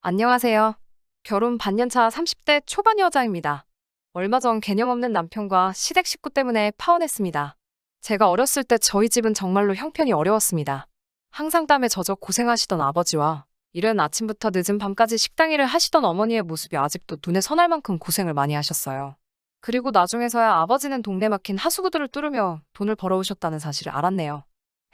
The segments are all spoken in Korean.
안녕하세요. 결혼 반년차 30대 초반 여자입니다. 얼마 전 개념 없는 남편과 시댁 식구 때문에 파혼했습니다. 제가 어렸을 때 저희 집은 정말로 형편이 어려웠습니다. 항상 땀에 젖어 고생하시던 아버지와 이른 아침부터 늦은 밤까지 식당 일을 하시던 어머니의 모습이 아직도 눈에 선할 만큼 고생을 많이 하셨어요. 그리고 나중에서야 아버지는 동네 막힌 하수구들을 뚫으며 돈을 벌어오셨다는 사실을 알았네요.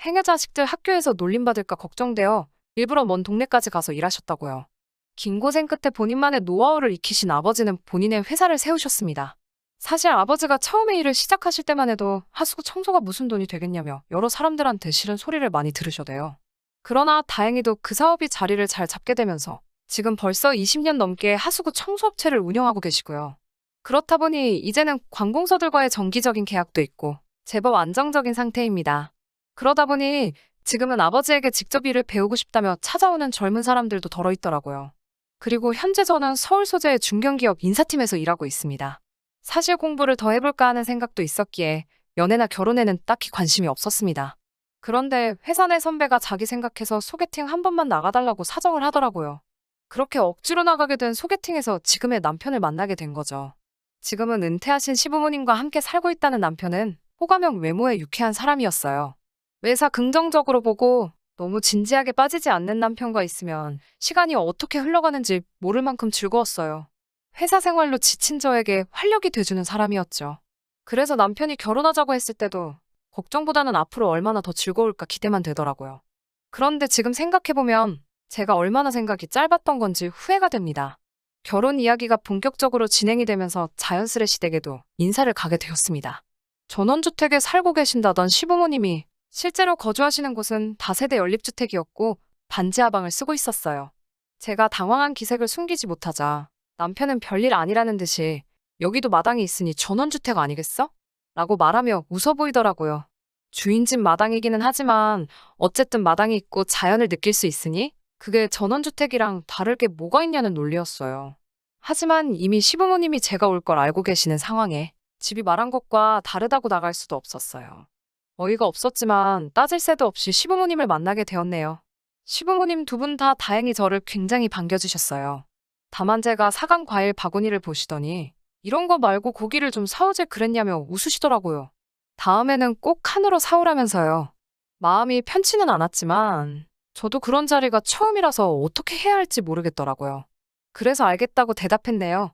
행여 자식들 학교에서 놀림받을까 걱정되어 일부러 먼 동네까지 가서 일하셨다고요. 긴 고생 끝에 본인만의 노하우를 익히신 아버지는 본인의 회사를 세우셨습니다. 사실 아버지가 처음에 일을 시작하실 때만 해도 하수구 청소가 무슨 돈이 되겠냐며 여러 사람들한테 싫은 소리를 많이 들으셔대요. 그러나 다행히도 그 사업이 자리를 잘 잡게 되면서 지금 벌써 20년 넘게 하수구 청소업체를 운영하고 계시고요. 그렇다 보니 이제는 관공서들과의 정기적인 계약도 있고 제법 안정적인 상태입니다. 그러다 보니 지금은 아버지에게 직접 일을 배우고 싶다며 찾아오는 젊은 사람들도 덜어 있더라고요. 그리고 현재 저는 서울 소재의 중견기업 인사팀에서 일하고 있습니다. 사실 공부를 더 해볼까 하는 생각도 있었기에 연애나 결혼에는 딱히 관심이 없었습니다. 그런데 회사 내 선배가 자기 생각해서 소개팅 한 번만 나가달라고 사정을 하더라고요. 그렇게 억지로 나가게 된 소개팅에서 지금의 남편을 만나게 된 거죠. 지금은 은퇴하신 시부모님과 함께 살고 있다는 남편은 호감형 외모에 유쾌한 사람이었어요. 매사 긍정적으로 보고 너무 진지하게 빠지지 않는 남편과 있으면 시간이 어떻게 흘러가는지 모를 만큼 즐거웠어요. 회사 생활로 지친 저에게 활력이 돼주는 사람이었죠. 그래서 남편이 결혼하자고 했을 때도 걱정보다는 앞으로 얼마나 더 즐거울까 기대만 되더라고요. 그런데 지금 생각해보면 제가 얼마나 생각이 짧았던 건지 후회가 됩니다. 결혼 이야기가 본격적으로 진행이 되면서 자연스레 시댁에도 인사를 가게 되었습니다. 전원주택에 살고 계신다던 시부모님이 실제로 거주하시는 곳은 다세대 연립주택이었고 반지하방을 쓰고 있었어요. 제가 당황한 기색을 숨기지 못하자 남편은 별일 아니라는 듯이 여기도 마당이 있으니 전원주택 아니겠어? 라고 말하며 웃어 보이더라고요. 주인 집 마당이기는 하지만 어쨌든 마당이 있고 자연을 느낄 수 있으니 그게 전원주택이랑 다를 게 뭐가 있냐는 논리였어요. 하지만 이미 시부모님이 제가 올 걸 알고 계시는 상황에 집이 말한 것과 다르다고 나갈 수도 없었어요. 어이가 없었지만 따질 새도 없이 시부모님을 만나게 되었네요. 시부모님 두 분 다 다행히 저를 굉장히 반겨주셨어요. 다만 제가 사간 과일 바구니를 보시더니 이런 거 말고 고기를 좀 사오지 그랬냐며 웃으시더라고요. 다음에는 꼭 한우로 사오라면서요. 마음이 편치는 않았지만 저도 그런 자리가 처음이라서 어떻게 해야 할지 모르겠더라고요. 그래서 알겠다고 대답했네요.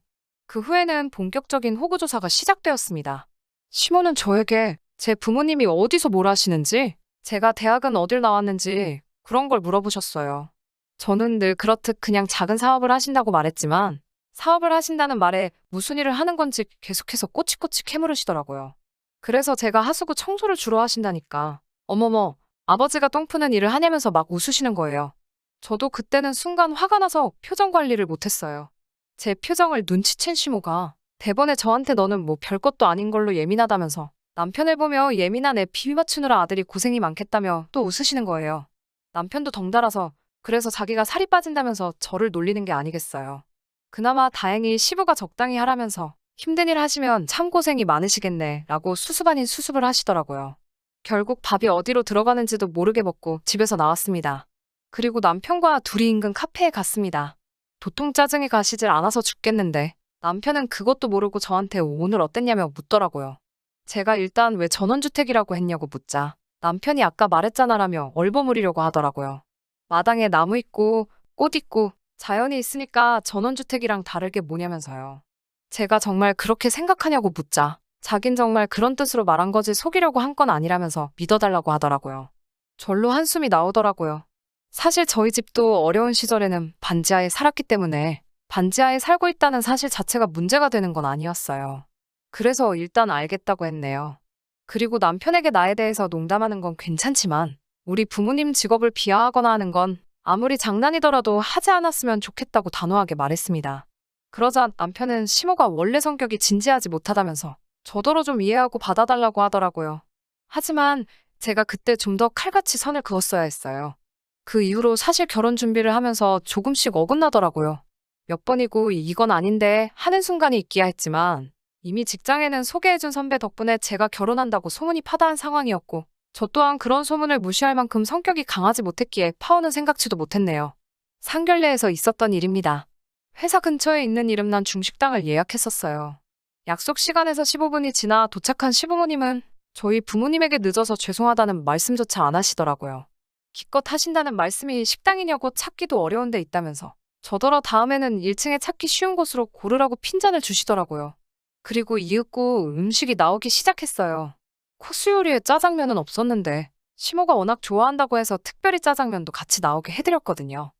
그 후에는 본격적인 호구조사가 시작되었습니다. 시모는 저에게 제 부모님이 어디서 뭘 하시는지, 제가 대학은 어딜 나왔는지 그런 걸 물어보셨어요. 저는 늘 그렇듯 그냥 작은 사업을 하신다고 말했지만 사업을 하신다는 말에 무슨 일을 하는 건지 계속해서 꼬치꼬치 캐물으시더라고요. 그래서 제가 하수구 청소를 주로 하신다니까. 어머머, 아버지가 똥 푸는 일을 하냐면서 막 웃으시는 거예요. 저도 그때는 순간 화가 나서 표정 관리를 못했어요. 제 표정을 눈치챈 시모가 대번에 저한테 너는 뭐 별것도 아닌 걸로 예민하다면서 남편을 보며 예민한 애 비비 맞추느라 아들이 고생이 많겠다며 또 웃으시는 거예요. 남편도 덩달아서 그래서 자기가 살이 빠진다면서 저를 놀리는 게 아니겠어요. 그나마 다행히 시부가 적당히 하라면서 힘든 일 하시면 참 고생이 많으시겠네 라고 수습 아닌 수습을 하시더라고요. 결국 밥이 어디로 들어가는지도 모르게 먹고 집에서 나왔습니다. 그리고 남편과 둘이 인근 카페에 갔습니다. 도통 짜증이 가시질 않아서 죽겠는데 남편은 그것도 모르고 저한테 오늘 어땠냐며 묻더라고요. 제가 일단 왜 전원주택이라고 했냐고 묻자 남편이 아까 말했잖아라며 얼버무리려고 하더라고요. 마당에 나무 있고 꽃 있고 자연이 있으니까 전원주택이랑 다를 게 뭐냐면서요. 제가 정말 그렇게 생각하냐고 묻자 자긴 정말 그런 뜻으로 말한 거지 속이려고 한 건 아니라면서 믿어달라고 하더라고요. 절로 한숨이 나오더라고요. 사실 저희 집도 어려운 시절에는 반지하에 살았기 때문에 반지하에 살고 있다는 사실 자체가 문제가 되는 건 아니었어요. 그래서 일단 알겠다고 했네요. 그리고 남편에게 나에 대해서 농담하는 건 괜찮지만 우리 부모님 직업을 비하하거나 하는 건 아무리 장난이더라도 하지 않았으면 좋겠다고 단호하게 말했습니다. 그러자 남편은 시모가 원래 성격이 진지하지 못하다면서 저더러 좀 이해하고 받아달라고 하더라고요. 하지만 제가 그때 좀 더 칼같이 선을 그었어야 했어요. 그 이후로 사실 결혼 준비를 하면서 조금씩 어긋나더라고요. 몇 번이고 이건 아닌데 하는 순간이 있기야 했지만 이미 직장에는 소개해준 선배 덕분에 제가 결혼한다고 소문이 파다한 상황이었고 저 또한 그런 소문을 무시할 만큼 성격이 강하지 못했기에 파혼은 생각지도 못했네요. 상결례에서 있었던 일입니다. 회사 근처에 있는 이름난 중식당을 예약했었어요. 약속 시간에서 15분이 지나 도착한 시부모님은 저희 부모님에게 늦어서 죄송하다는 말씀조차 안 하시더라고요. 기껏 하신다는 말씀이 식당이냐고 찾기도 어려운 데 있다면서 저더러 다음에는 1층에 찾기 쉬운 곳으로 고르라고 핀잔을 주시더라고요. 그리고 이윽고 음식이 나오기 시작했어요. 코스 요리에 짜장면은 없었는데 시모가 워낙 좋아한다고 해서 특별히 짜장면도 같이 나오게 해드렸거든요.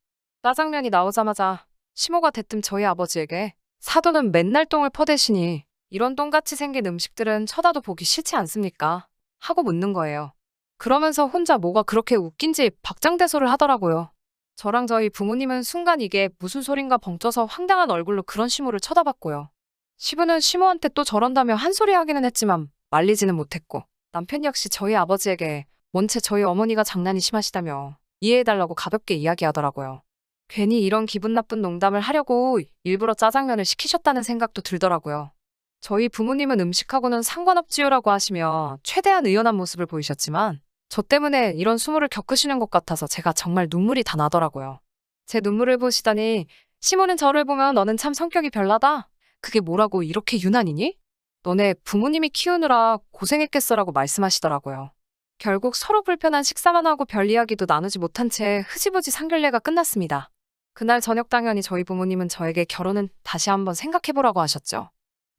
짜장면이 나오자마자 시모가 대뜸 저희 아버지에게 사돈은 맨날 똥을 퍼대시니 이런 똥같이 생긴 음식들은 쳐다도 보기 싫지 않습니까? 하고 묻는 거예요. 그러면서 혼자 뭐가 그렇게 웃긴지 박장대소를 하더라고요. 저랑 저희 부모님은 순간 이게 무슨 소린가 벙쪄서 황당한 얼굴로 그런 시모를 쳐다봤고요. 시부는 시모한테 또 저런다며 한 소리 하기는 했지만 말리지는 못했고 남편 역시 저희 아버지에게 원체 저희 어머니가 장난이 심하시다며 이해해달라고 가볍게 이야기하더라고요. 괜히 이런 기분 나쁜 농담을 하려고 일부러 짜장면을 시키셨다는 생각도 들더라고요. 저희 부모님은 음식하고는 상관없지요라고 하시며 최대한 의연한 모습을 보이셨지만 저 때문에 이런 수모를 겪으시는 것 같아서 제가 정말 눈물이 다 나더라고요. 제 눈물을 보시더니 시모는 저를 보면 너는 참 성격이 별나다. 그게 뭐라고 이렇게 유난이니? 너네 부모님이 키우느라 고생했겠어라고 말씀하시더라고요. 결국 서로 불편한 식사만 하고 별 이야기도 나누지 못한 채 흐지부지 상견례가 끝났습니다. 그날 저녁 당연히 저희 부모님은 저에게 결혼은 다시 한번 생각해보라고 하셨죠.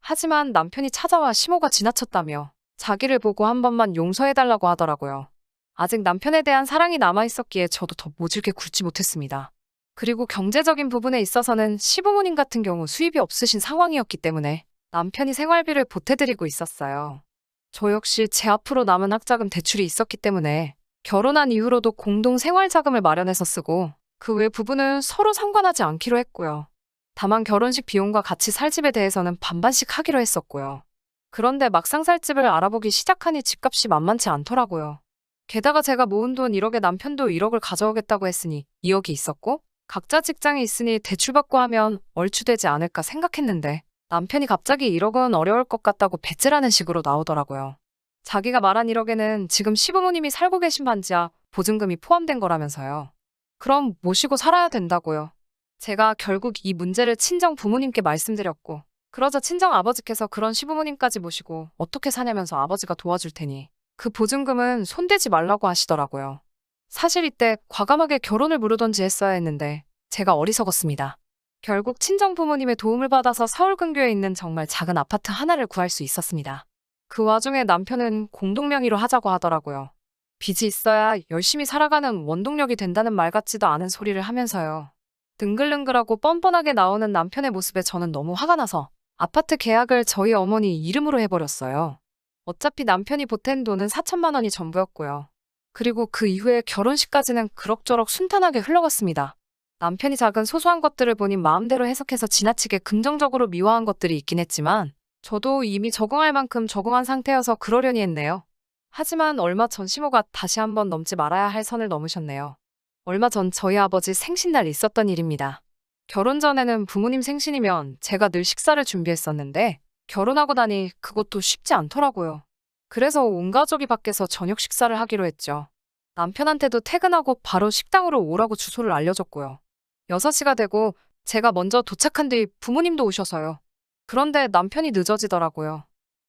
하지만 남편이 찾아와 시모가 지나쳤다며 자기를 보고 한 번만 용서해달라고 하더라고요. 아직 남편에 대한 사랑이 남아있었기에 저도 더 모질게 굴지 못했습니다. 그리고 경제적인 부분에 있어서는 시부모님 같은 경우 수입이 없으신 상황이었기 때문에 남편이 생활비를 보태드리고 있었어요. 저 역시 제 앞으로 남은 학자금 대출이 있었기 때문에 결혼한 이후로도 공동 생활자금을 마련해서 쓰고 그 외 부분은 서로 상관하지 않기로 했고요. 다만 결혼식 비용과 같이 살 집에 대해서는 반반씩 하기로 했었고요. 그런데 막상 살 집을 알아보기 시작하니 집값이 만만치 않더라고요. 게다가 제가 모은 돈 1억에 남편도 1억을 가져오겠다고 했으니 2억이 있었고 각자 직장이 있으니 대출받고 하면 얼추되지 않을까 생각했는데 남편이 갑자기 1억은 어려울 것 같다고 배째라는 식으로 나오더라고요. 자기가 말한 1억에는 지금 시부모님이 살고 계신 반지하 보증금이 포함된 거라면서요. 그럼 모시고 살아야 된다고요. 제가 결국 이 문제를 친정 부모님께 말씀드렸고 그러자 친정 아버지께서 그런 시부모님까지 모시고 어떻게 사냐면서 아버지가 도와줄 테니 그 보증금은 손대지 말라고 하시더라고요. 사실 이때 과감하게 결혼을 무르던지 했어야 했는데 제가 어리석었습니다. 결국 친정 부모님의 도움을 받아서 서울 근교에 있는 정말 작은 아파트 하나를 구할 수 있었습니다. 그 와중에 남편은 공동명의로 하자고 하더라고요. 빚이 있어야 열심히 살아가는 원동력이 된다는 말 같지도 않은 소리를 하면서요. 능글능글하고 뻔뻔하게 나오는 남편의 모습에 저는 너무 화가 나서 아파트 계약을 저희 어머니 이름으로 해버렸어요. 어차피 남편이 보탠 돈은 4천만 원이 전부였고요. 그리고 그 이후에 결혼식까지는 그럭저럭 순탄하게 흘러갔습니다. 남편이 작은 소소한 것들을 본인 마음대로 해석해서 지나치게 긍정적으로 미화한 것들이 있긴 했지만 저도 이미 적응할 만큼 적응한 상태여서 그러려니 했네요. 하지만 얼마 전 시모가 다시 한번 넘지 말아야 할 선을 넘으셨네요. 얼마 전 저희 아버지 생신날 있었던 일입니다. 결혼 전에는 부모님 생신이면 제가 늘 식사를 준비했었는데 결혼하고 나니 그것도 쉽지 않더라고요. 그래서 온 가족이 밖에서 저녁 식사를 하기로 했죠. 남편한테도 퇴근하고 바로 식당으로 오라고 주소를 알려줬고요. 6시가 되고 제가 먼저 도착한 뒤 부모님도 오셔서요. 그런데 남편이 늦어지더라고요.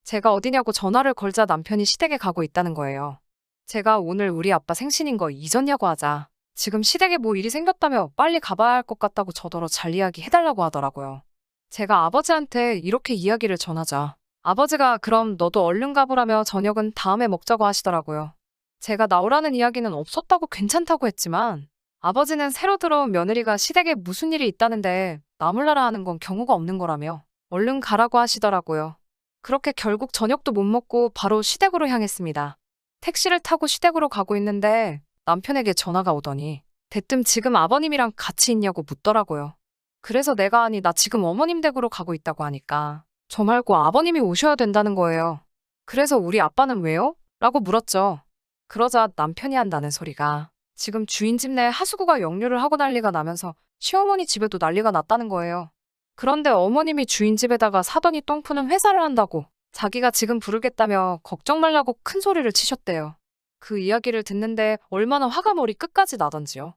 제가 어디냐고 전화를 걸자 남편이 시댁에 가고 있다는 거예요. 제가 오늘 우리 아빠 생신인 거 잊었냐고 하자 지금 시댁에 뭐 일이 생겼다며 빨리 가봐야 할 것 같다고 저더러 잘 이야기해달라고 하더라고요. 제가 아버지한테 이렇게 이야기를 전하자 아버지가 그럼 너도 얼른 가보라며 저녁은 다음에 먹자고 하시더라고요. 제가 나오라는 이야기는 없었다고 괜찮다고 했지만 아버지는 새로 들어온 며느리가 시댁에 무슨 일이 있다는데 나몰라라 하는 건 경우가 없는 거라며 얼른 가라고 하시더라고요. 그렇게 결국 저녁도 못 먹고 바로 시댁으로 향했습니다. 택시를 타고 시댁으로 가고 있는데 남편에게 전화가 오더니 대뜸 지금 아버님이랑 같이 있냐고 묻더라고요. 그래서 내가 아니 나 지금 어머님 댁으로 가고 있다고 하니까 저 말고 아버님이 오셔야 된다는 거예요. 그래서 우리 아빠는 왜요? 라고 물었죠. 그러자 남편이 한다는 소리가 지금 주인 집 내 하수구가 역류를 하고 난리가 나면서 시어머니 집에도 난리가 났다는 거예요. 그런데 어머님이 주인 집에다가 사돈이 똥 푸는 회사를 한다고 자기가 지금 부르겠다며 걱정 말라고 큰 소리를 치셨대요. 그 이야기를 듣는데 얼마나 화가 머리 끝까지 나던지요.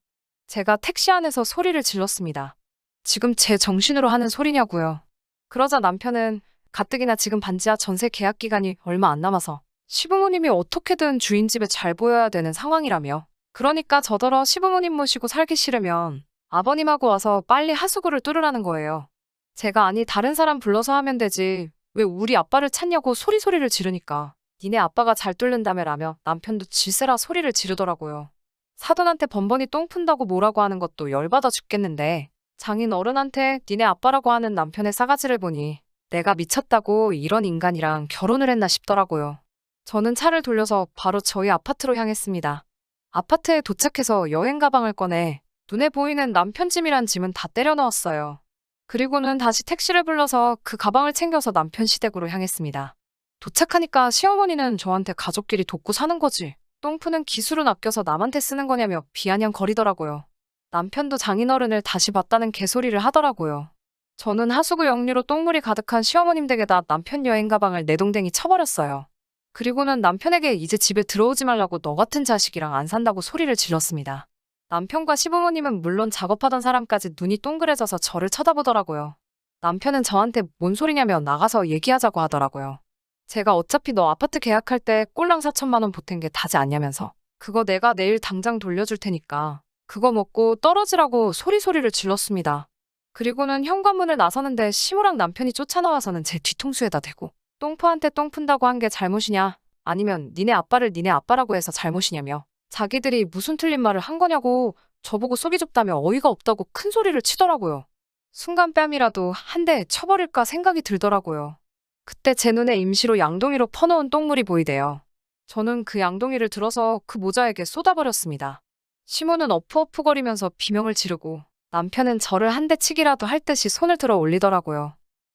제가 택시 안에서 소리를 질렀습니다. 지금 제 정신으로 하는 소리냐고요. 그러자 남편은 가뜩이나 지금 반지하 전세 계약 기간이 얼마 안 남아서 시부모님이 어떻게든 주인 집에 잘 보여야 되는 상황이라며, 그러니까 저더러 시부모님 모시고 살기 싫으면 아버님하고 와서 빨리 하수구를 뚫으라는 거예요. 제가 아니 다른 사람 불러서 하면 되지 왜 우리 아빠를 찾냐고 소리를 지르니까 니네 아빠가 잘 뚫는다며라며 남편도 질세라 소리를 지르더라고요. 사돈한테 번번이 똥 푼다고 뭐라고 하는 것도 열받아 죽겠는데 장인 어른한테 니네 아빠라고 하는 남편의 싸가지를 보니 내가 미쳤다고 이런 인간이랑 결혼을 했나 싶더라고요. 저는 차를 돌려서 바로 저희 아파트로 향했습니다. 아파트에 도착해서 여행 가방을 꺼내 눈에 보이는 남편 짐이란 짐은 다 때려 넣었어요. 그리고는 다시 택시를 불러서 그 가방을 챙겨서 남편 시댁으로 향했습니다. 도착하니까 시어머니는 저한테 가족끼리 돕고 사는 거지, 똥 푸는 기술은 아껴서 남한테 쓰는 거냐며 비아냥거리더라고요. 남편도 장인어른을 다시 봤다는 개소리를 하더라고요. 저는 하수구 역류로 똥물이 가득한 시어머님 댁에다 남편 여행 가방을 내동댕이 쳐버렸어요. 그리고는 남편에게 이제 집에 들어오지 말라고 너 같은 자식이랑 안 산다고 소리를 질렀습니다. 남편과 시부모님은 물론 작업하던 사람까지 눈이 동그래져서 저를 쳐다보더라고요. 남편은 저한테 뭔 소리냐며 나가서 얘기하자고 하더라고요. 제가 어차피 너 아파트 계약할 때 꼴랑 4천만 원 보탠 게 다지 않냐면서 그거 내가 내일 당장 돌려줄 테니까 그거 먹고 떨어지라고 소리를 질렀습니다. 그리고는 현관문을 나서는데 시무랑 남편이 쫓아나와서는 제 뒤통수에다 대고 똥포한테 똥 푼다고 한 게 잘못이냐 아니면 니네 아빠를 니네 아빠라고 해서 잘못이냐며 자기들이 무슨 틀린 말을 한 거냐고 저보고 속이 좁다며 어이가 없다고 큰 소리를 치더라고요. 순간 뺨이라도 한 대 쳐버릴까 생각이 들더라고요. 그때 제 눈에 임시로 양동이로 퍼놓은 똥물이 보이대요. 저는 그 양동이를 들어서 그 모자에게 쏟아버렸습니다. 시모는 어프어프거리면서 비명을 지르고 남편은 저를 한 대 치기라도 할 듯이 손을 들어 올리더라고요.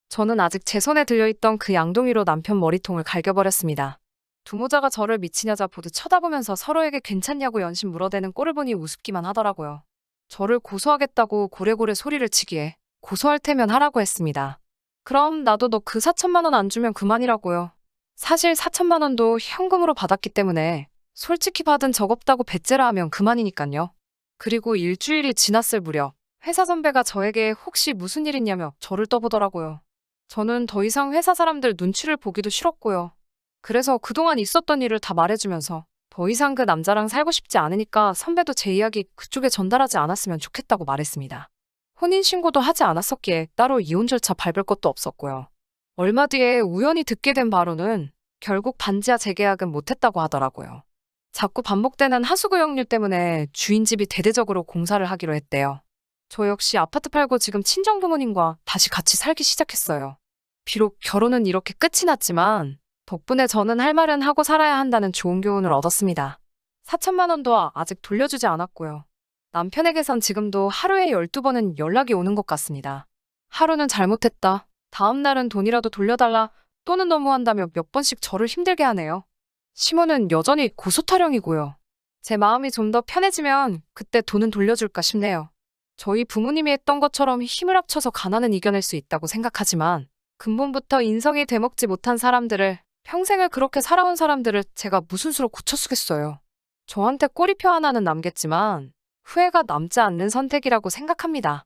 저는 아직 제 손에 들려있던 그 양동이로 남편 머리통을 갈겨버렸습니다. 두 모자가 저를 미친 여자 보듯 쳐다보면서 서로에게 괜찮냐고 연신 물어대는 꼴을 보니 우습기만 하더라고요. 저를 고소하겠다고 고래고래 소리를 치기에 고소할 테면 하라고 했습니다. 그럼 나도 너 그 4천만 원 안 주면 그만이라고요. 사실 4천만 원도 현금으로 받았기 때문에 솔직히 받은 적 없다고 배째라 하면 그만이니깐요. 그리고 일주일이 지났을 무렵 회사 선배가 저에게 혹시 무슨 일 있냐며 저를 떠보더라고요. 저는 더 이상 회사 사람들 눈치를 보기도 싫었고요. 그래서 그동안 있었던 일을 다 말해주면서 더 이상 그 남자랑 살고 싶지 않으니까 선배도 제 이야기 그쪽에 전달하지 않았으면 좋겠다고 말했습니다. 혼인신고도 하지 않았었기에 따로 이혼 절차 밟을 것도 없었고요. 얼마 뒤에 우연히 듣게 된 바로는 결국 반지하 재계약은 못했다고 하더라고요. 자꾸 반복되는 하수구 역류 때문에 주인집이 대대적으로 공사를 하기로 했대요. 저 역시 아파트 팔고 지금 친정부모님과 다시 같이 살기 시작했어요. 비록 결혼은 이렇게 끝이 났지만 덕분에 저는 할 말은 하고 살아야 한다는 좋은 교훈을 얻었습니다. 4천만 원도 아직 돌려주지 않았고요. 남편에게선 지금도 하루에 12번은 연락이 오는 것 같습니다. 하루는 잘못했다, 다음 날은 돈이라도 돌려달라, 또는 너무한다며 몇 번씩 저를 힘들게 하네요. 시모는 여전히 고소타령이고요. 제 마음이 좀 더 편해지면 그때 돈은 돌려줄까 싶네요. 저희 부모님이 했던 것처럼 힘을 합쳐서 가난은 이겨낼 수 있다고 생각하지만 근본부터 인성이 되먹지 못한 사람들을, 평생을 그렇게 살아온 사람들을 제가 무슨 수로 고쳐쓰겠어요. 저한테 꼬리표 하나는 남겠지만 후회가 남지 않는 선택이라고 생각합니다.